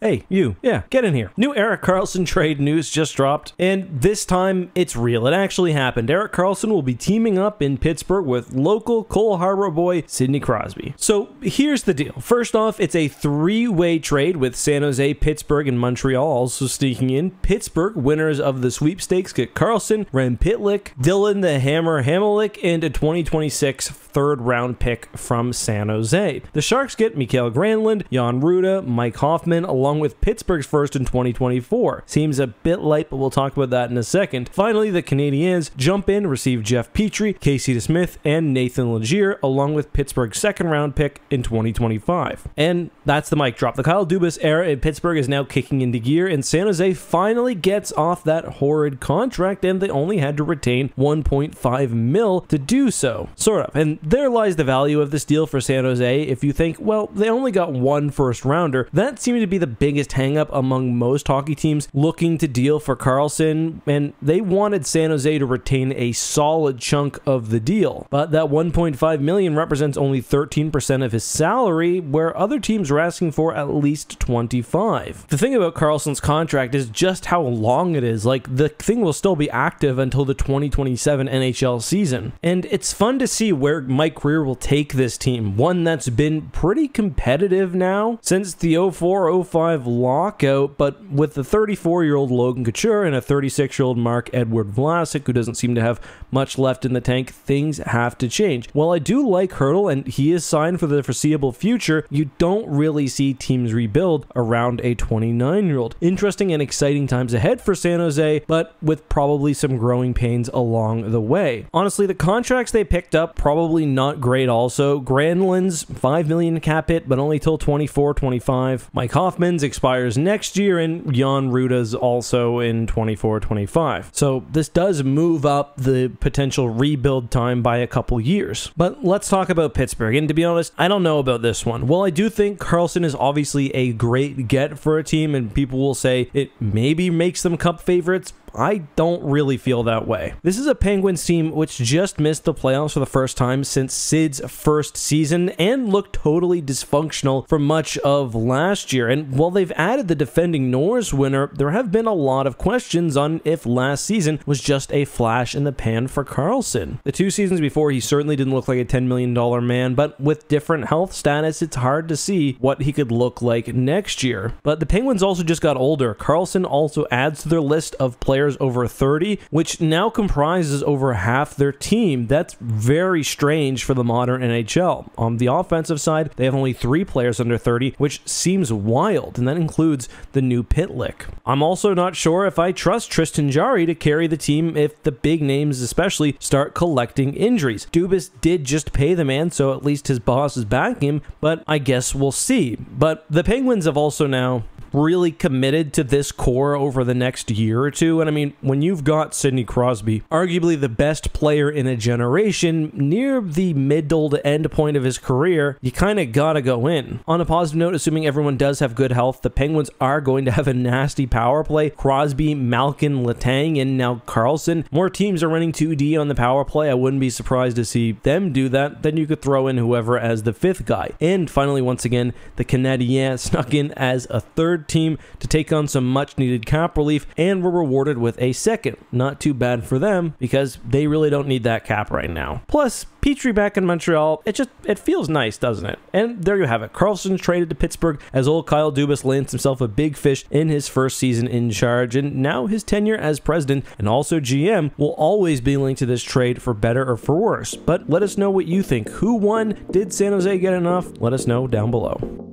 Hey, you. Yeah, get in here. New Erik Karlsson trade news just dropped, and this time it's real. It actually happened. Erik Karlsson will be teaming up in Pittsburgh with local Cole Harbor boy Sidney Crosby. So here's the deal. First off, it's a three-way trade with San Jose, Pittsburgh, and Montreal also sneaking in. Pittsburgh, winners of the sweepstakes, get Karlsson, Rem Pitlick, Dylan the Hammer Hamelic, and a 2026 third-round pick from San Jose. The Sharks get Mikael Granlund, Jan Rutta, Mike Hoffman, along with Pittsburgh's first in 2024. Seems a bit light, but we'll talk about that in a second. Finally, the Canadiens jump in, receive Jeff Petrie, Casey DeSmith, and Nathan Legier, along with Pittsburgh's second-round pick in 2025. And that's the mic drop. The Kyle Dubas era in Pittsburgh is now kicking into gear, and San Jose finally gets off that horrid contract, and they only had to retain $1.5 million to do so. Sort of. And there lies the value of this deal for San Jose. If you think, well, they only got one first-rounder, that seemed to be the biggest hang-up among most hockey teams looking to deal for Karlsson, and they wanted San Jose to retain a solid chunk of the deal. But that $1.5 million represents only 13% of his salary, where other teams are asking for at least 25%. The thing about Karlsson's contract is just how long it is. Like, the thing will still be active until the 2027 NHL season. And it's fun to see where Mike Grier will take this team, one that's been pretty competitive now since the 04-05 lockout, but with the 34-year-old Logan Couture and a 36-year-old Mark-Edward Vlasic, who doesn't seem to have much left in the tank, things have to change. While I do like Hertl, and he is signed for the foreseeable future, you don't really see teams rebuild around a 29-year-old. Interesting and exciting times ahead for San Jose, but with probably some growing pains along the way. Honestly, the contracts they picked up, probably not great also. Granlund's $5 million cap hit, but only till 24-25. Mike Hoffman's expires next year, and Jan Rutta's also in 24-25. So this does move up the potential rebuild time by a couple years. But let's talk about Pittsburgh, and to be honest, I don't know about this one. While I do think Karlsson is obviously a great get for a team, and people will say it maybe makes them cup favorites, I don't really feel that way. This is a Penguins team which just missed the playoffs for the first time since Sid's first season and looked totally dysfunctional for much of last year. And while they've added the defending Norris winner, there have been a lot of questions on if last season was just a flash in the pan for Karlsson. The 2 seasons before, he certainly didn't look like a $10 million man, but with different health status, it's hard to see what he could look like next year. But the Penguins also just got older. Karlsson also adds to their list of players over 30, which now comprises over half their team. That's very strange for the modern NHL. On the offensive side, they have only 3 players under 30, which seems wild, and that includes the new Pitlick. I'm also not sure if I trust Tristan Jarry to carry the team if the big names especially start collecting injuries. Dubas did just pay the man, so at least his boss is backing him, but I guess we'll see. But the Penguins have also now really committed to this core over the next year or two. And I mean, when you've got Sidney Crosby, arguably the best player in a generation, near the middle to end point of his career, you kind of gotta go in. On a positive note, assuming everyone does have good health, the Penguins are going to have a nasty power play. Crosby, Malkin, Letang, and now Karlsson. More teams are running 2D on the power play. I wouldn't be surprised to see them do that. Then you could throw in whoever as the 5th guy. And finally, once again, the Canadiens snuck in as a 3rd team to take on some much needed cap relief and were rewarded with a 2nd. Not too bad for them because they really don't need that cap right now. Plus, Petrie back in Montreal, it feels nice, doesn't it? And there you have it. Karlsson traded to Pittsburgh as old Kyle Dubas lands himself a big fish in his first season in charge, and now his tenure as president and also GM will always be linked to this trade for better or for worse. But let us know what you think. Who won? Did San Jose get enough? Let us know down below.